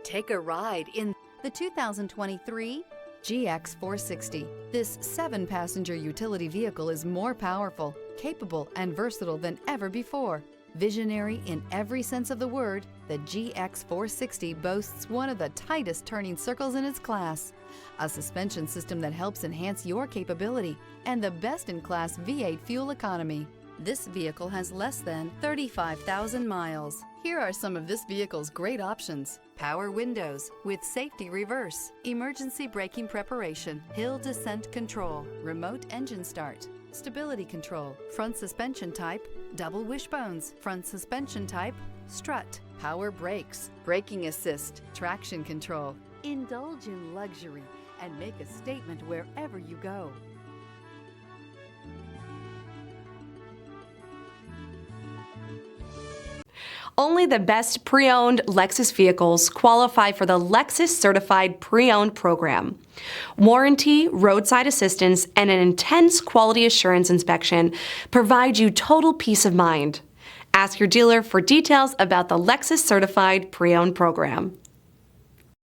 Take a ride in the 2023 GX 460. This 7-passenger utility vehicle is more powerful, capable, and versatile than ever before. Visionary in every sense of the word, the GX 460 boasts one of the tightest turning circles in its class, a suspension system that helps enhance your capability, and the best-in-class V8 fuel economy. This vehicle has less than 35,000 miles. Here are some of this vehicle's great options: power windows with safety reverse, emergency braking preparation, hill descent control, remote engine start, stability control, front suspension type, double wishbones, front suspension type, strut, power brakes, braking assist, traction control. Indulge in luxury and make a statement wherever you go. Only the best pre-owned Lexus vehicles qualify for the Lexus Certified Pre-Owned program. Warranty, roadside assistance, and an intense quality assurance inspection provide you total peace of mind. Ask your dealer for details about the Lexus Certified Pre-Owned program.